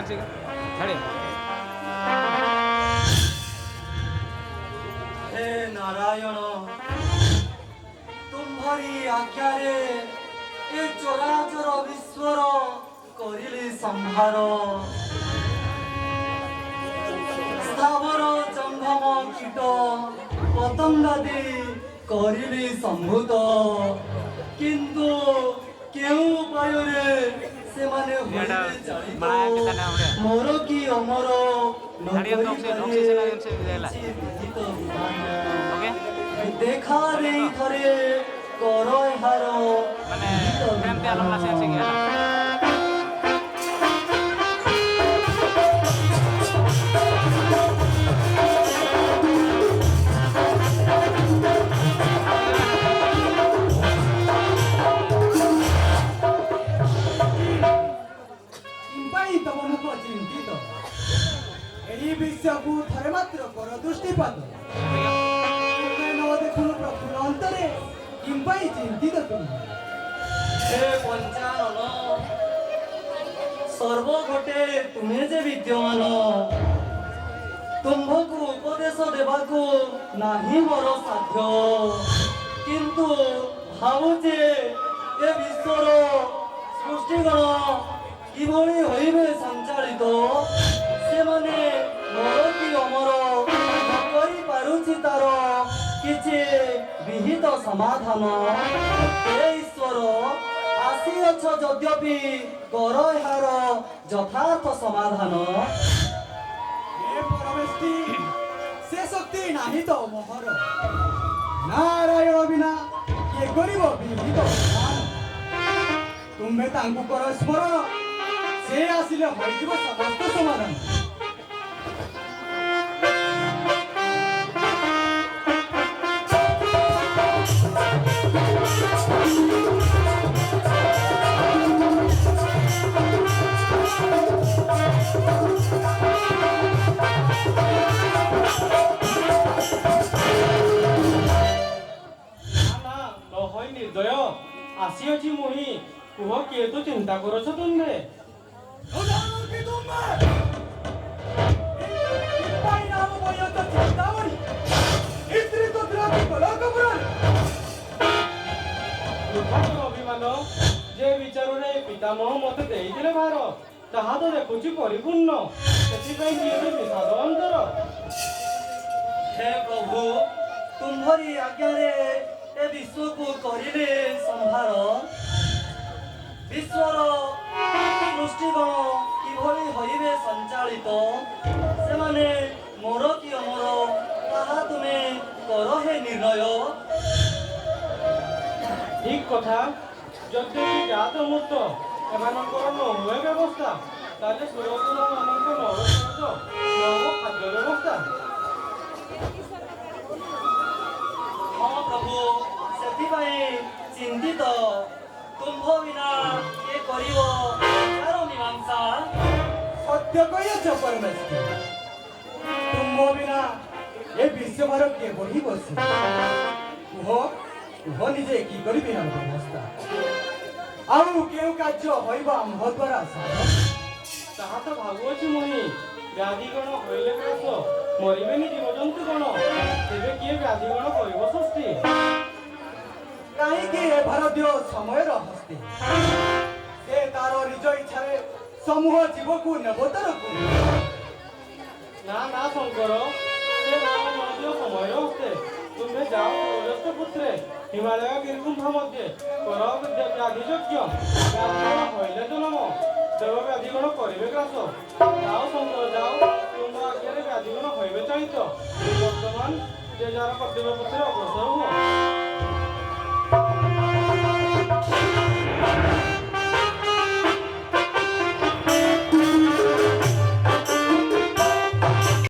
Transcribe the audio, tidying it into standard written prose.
ଅଛି ଛାଡ଼ି हे नारायण तुम्हारी आज्ञारे ए चराचर विश्वर करिले संहार स्थावर जंगम कीट पतंगादि करिले संभूत किंतु केउ उपाୟରେ ସେମାନେ ଏଇଟା ହୋଇଲେ ବଣା କେତେ ନା ଗୋଟେ ଚାଳିତ ମୋର କି ଅମର ଛାଡ଼ିଆ ରକ୍ସି ସିନା ଜିନିଷ ହେଲା ଓକେ ଦେଖା ଦେଇ ଥରେ କର ଏହାର ମାନେ କେମିତି ଆଲମ୍ଲା ସେ ଅଛି କି ହେଲା କିମ୍ପାଇଁ ତମ ମୁଖ ଚିନ୍ତିତ ଏହି ବିଷୟକୁ ଥରେ ମାତ୍ର କର ଦୃଷ୍ଟିପାତ ତୁମେ ନ ଦେଖୁଣୁ ପ୍ରଫୁଲ୍ଲ ଅନ୍ତରେ କିମ୍ପାଇଁ ଚିନ୍ତିତ ତୁମେ हे पंचानन सर्वघटे तुम्हें जे विद्यमान तुम्भकु उपदेश देवाकु नाही मोर साध्य किंतु भावुचे ए विश्वर सृष्टिगण किभଳି होइबे संचालित से माने मोर कि अमर न करि पारुछि तार किछि विहित समाधान हे ईश्वर ଆସିଅଛ ଯଦ୍ୟପि କର ଏହାର ଯଥାର୍ଥ ସମାଧାନ ହେ ପରମେଷ୍ଟି ସେ ଶକ୍ତି ନାହିଁ ତ ମୋହର ନାରାୟଣ ବିନା କିଏ କରିବ ବିହିତ ବିଧାନ ତୁମେ ତାଙ୍କୁ କର ସ୍ମରଣ ସେ ଆସିଲେ ହୋଇଯିବ ସମସ୍ତ ସମାଧାନ ନିର୍ଦ୍ଦୟ ଆସିଅଛି ମୁହିଁ କୁହ କିଏ ତୁ ଚିନ୍ତା କରୁଛ ତୁମେ ଅଭିମାନ ଯେ ବିଚାରରେ ପିତାମହ ମତେ ଦେଇଥିଲେ ଭାର ତାହା ତ ଦେଖୁଛି ପରିପୂର୍ଣ୍ଣ ସେଥିପାଇଁ କିଏ ତୁ ବିଷାଦ ଅନ୍ତର हे प्रभु तुम्हारी आज्ञारे ए विश्व को करिले संहार विश्वर सृष्टिगण किभଳି होइबे संचालित से माने मोर कि अमर ताहा तुमे कर हे निर्णय ଠିକ କଥା ଯଦି ଜାତ ମୂର୍ତ୍ତ ଏମାନଙ୍କର ନ ହୁଏ ବ୍ୟବସ୍ଥା ତାହେଲେ ସୁରକ୍ଷିତମାନଙ୍କ ନବ ଖାଦ୍ୟ ବ୍ୟବସ୍ଥା हाँ प्रभु ସେଥିପାଇଁ ଚିନ୍ତିତ ତୁମ୍ଭ ବିନା କିଏ କରିବ ତାର ମୀମାଂସା ସତ୍ୟ କହିଅଛ ପରମେଷ୍ଟି ତୁମ ବିନା ଏ ବିଶ୍ୱଭାର କିଏ ବଢି ବସି କୁହ କୁହ ନିଜେ କି କରିବି ନା ବ୍ୟବସ୍ଥା ଆଉ କେଉଁ କାର୍ଯ୍ୟ ହୋଇବ ଆମ୍ଭ ଦ୍ୱାରା ସାଧ ତାହା ତ ଭାବୁଅଛି ମୁହିଁ ବ୍ୟାଧିଗଣ ହୋଇଲେ ଗ୍ରାସ ମରିବେନି ଜୀବଜନ୍ତୁ ଗଣ ତେବେ କିଏ ବ୍ୟାଧିଗଣ କରିବ ସୃଷ୍ଟି କାହିଁକି ଏ ଭାରତୀୟ ସମୟର ହସ୍ତି ସେ ତାର ନିଜ ଇଚ୍ଛାରେ ସମୂହ ଜୀବକୁ ନେବତାରକୁ ନା ନା ଶଙ୍କର ସେ ନାମ ମଧ୍ୟ ସମୟ ହସ୍ତେ ତୁମେ ଯାଅ ଓଜସ୍ତ ପୁତ୍ରେ ହିମାଳୟ ଗିରିଗୁମ୍ଫା ମଧ୍ୟରେ କର ବ୍ୟାଧି ଯଜ୍ଞ ବ୍ୟାଧିଗଣ ହୋଇଲେ ଜନମ ଦେବ ବ୍ୟାଧିଗଣ କରିବେ ଗ୍ରାସ ଯାଅ ଶଙ୍କର ଯାଅ ତୁମ ଆଜ୍ଞାରେ ବ୍ୟାଧିଗଣ ହୋଇବେ ଚାଳିତ ବର୍ତ୍ତମାନ ଯେ ଯାହାର କର୍ତ୍ତବ୍ୟ ପଥରେ ଅଗ୍ରସର ହୁଅ